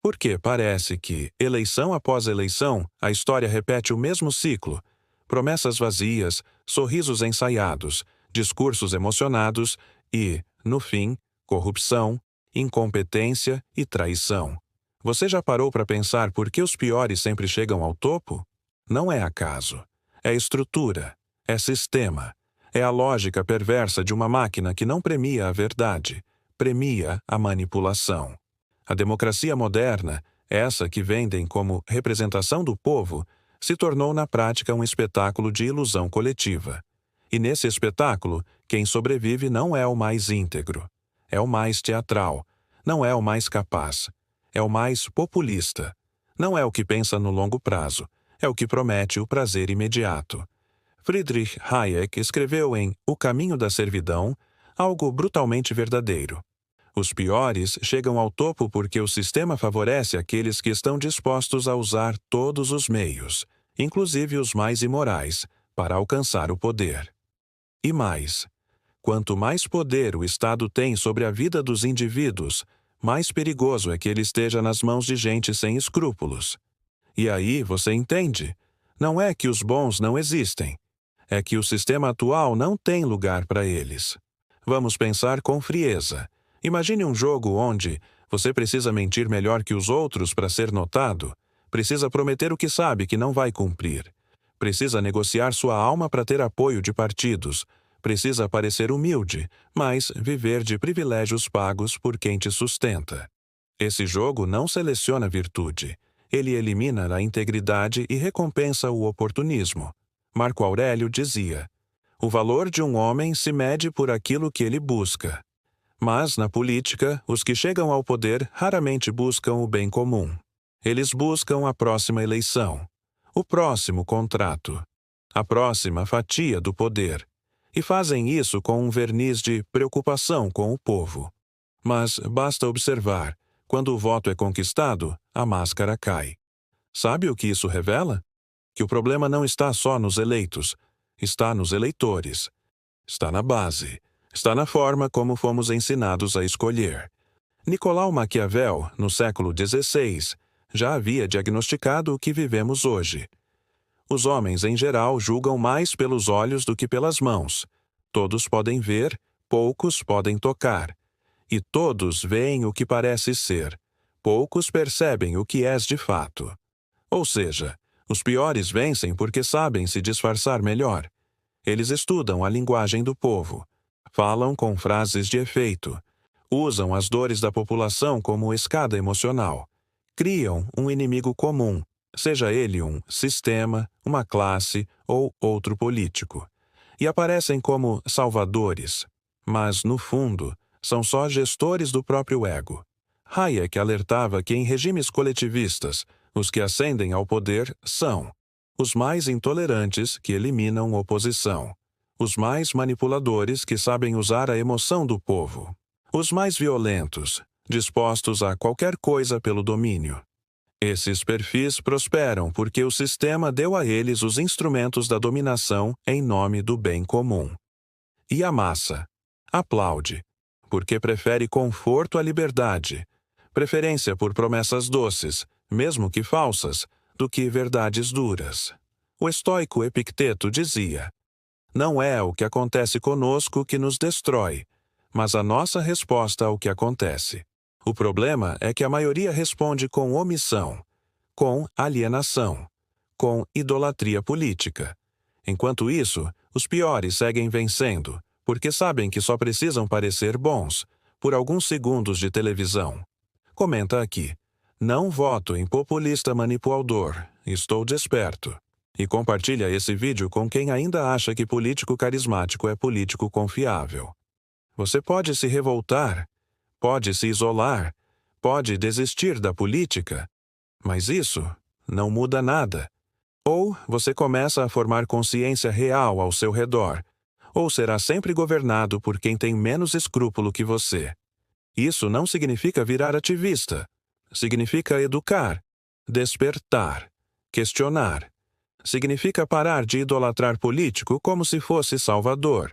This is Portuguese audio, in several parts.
Porque parece que, eleição após eleição, a história repete o mesmo ciclo: promessas vazias, sorrisos ensaiados, discursos emocionados e, no fim, corrupção, incompetência e traição. Você já parou para pensar por que os piores sempre chegam ao topo? Não é acaso. É estrutura, é sistema, é a lógica perversa de uma máquina que não premia a verdade, premia a manipulação. A democracia moderna, essa que vendem como representação do povo, se tornou na prática um espetáculo de ilusão coletiva. E nesse espetáculo, quem sobrevive não é o mais íntegro, é o mais teatral, não é o mais capaz, é o mais populista. Não é o que pensa no longo prazo, é o que promete o prazer imediato. Friedrich Hayek escreveu em O Caminho da Servidão algo brutalmente verdadeiro. Os piores chegam ao topo porque o sistema favorece aqueles que estão dispostos a usar todos os meios, inclusive os mais imorais, para alcançar o poder. E mais, quanto mais poder o Estado tem sobre a vida dos indivíduos, mais perigoso é que ele esteja nas mãos de gente sem escrúpulos. E aí você entende? Não é que os bons não existem, é que o sistema atual não tem lugar para eles. Vamos pensar com frieza. Imagine um jogo onde você precisa mentir melhor que os outros para ser notado, precisa prometer o que sabe que não vai cumprir, precisa negociar sua alma para ter apoio de partidos, precisa parecer humilde, mas viver de privilégios pagos por quem te sustenta. Esse jogo não seleciona virtude, ele elimina a integridade e recompensa o oportunismo. Marco Aurélio dizia: o valor de um homem se mede por aquilo que ele busca. Mas, na política, os que chegam ao poder raramente buscam o bem comum. Eles buscam a próxima eleição, o próximo contrato, a próxima fatia do poder, e fazem isso com um verniz de preocupação com o povo. Mas basta observar, quando o voto é conquistado, a máscara cai. Sabe o que isso revela? Que o problema não está só nos eleitos, está nos eleitores, está na base. Está na forma como fomos ensinados a escolher. Nicolau Maquiavel, no século XVI, já havia diagnosticado o que vivemos hoje. Os homens, em geral, julgam mais pelos olhos do que pelas mãos. Todos podem ver, poucos podem tocar. E todos veem o que parece ser. Poucos percebem o que és de fato. Ou seja, os piores vencem porque sabem se disfarçar melhor. Eles estudam a linguagem do povo. Falam com frases de efeito. Usam as dores da população como escada emocional. Criam um inimigo comum, seja ele um sistema, uma classe ou outro político. E aparecem como salvadores, mas, no fundo, são só gestores do próprio ego. Hayek alertava que em regimes coletivistas, os que ascendem ao poder são os mais intolerantes que eliminam oposição, os mais manipuladores que sabem usar a emoção do povo, os mais violentos, dispostos a qualquer coisa pelo domínio. Esses perfis prosperam porque o sistema deu a eles os instrumentos da dominação em nome do bem comum. E a massa? Aplaude, porque prefere conforto à liberdade, preferência por promessas doces, mesmo que falsas, do que verdades duras. O estoico Epicteto dizia: não é o que acontece conosco que nos destrói, mas a nossa resposta ao que acontece. O problema é que a maioria responde com omissão, com alienação, com idolatria política. Enquanto isso, os piores seguem vencendo, porque sabem que só precisam parecer bons, por alguns segundos de televisão. Comenta aqui: não voto em populista manipulador, estou desperto. E compartilha esse vídeo com quem ainda acha que político carismático é político confiável. Você pode se revoltar, pode se isolar, pode desistir da política, mas isso não muda nada. Ou você começa a formar consciência real ao seu redor, ou será sempre governado por quem tem menos escrúpulo que você. Isso não significa virar ativista. Significa educar, despertar, questionar. Significa parar de idolatrar político como se fosse salvador.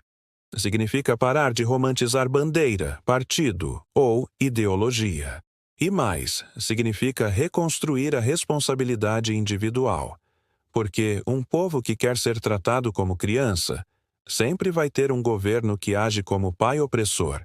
Significa parar de romantizar bandeira, partido ou ideologia. E mais, significa reconstruir a responsabilidade individual. Porque um povo que quer ser tratado como criança sempre vai ter um governo que age como pai opressor.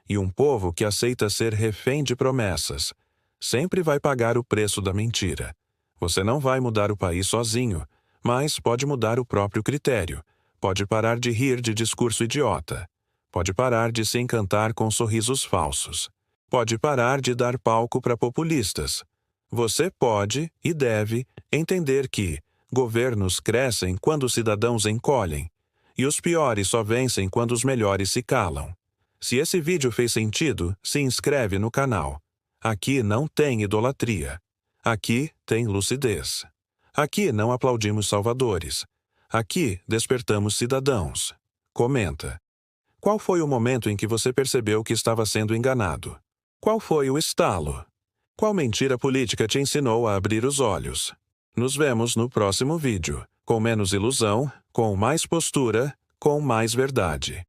E um povo que aceita ser refém de promessas sempre vai pagar o preço da mentira. Você não vai mudar o país sozinho, mas pode mudar o próprio critério. Pode parar de rir de discurso idiota. Pode parar de se encantar com sorrisos falsos. Pode parar de dar palco para populistas. Você pode e deve entender que governos crescem quando os cidadãos encolhem, e os piores só vencem quando os melhores se calam. Se esse vídeo fez sentido, se inscreve no canal. Aqui não tem idolatria. Aqui tem lucidez. Aqui não aplaudimos salvadores. Aqui despertamos cidadãos. Comenta. Qual foi o momento em que você percebeu que estava sendo enganado? Qual foi o estalo? Qual mentira política te ensinou a abrir os olhos? Nos vemos no próximo vídeo, com menos ilusão, com mais postura, com mais verdade.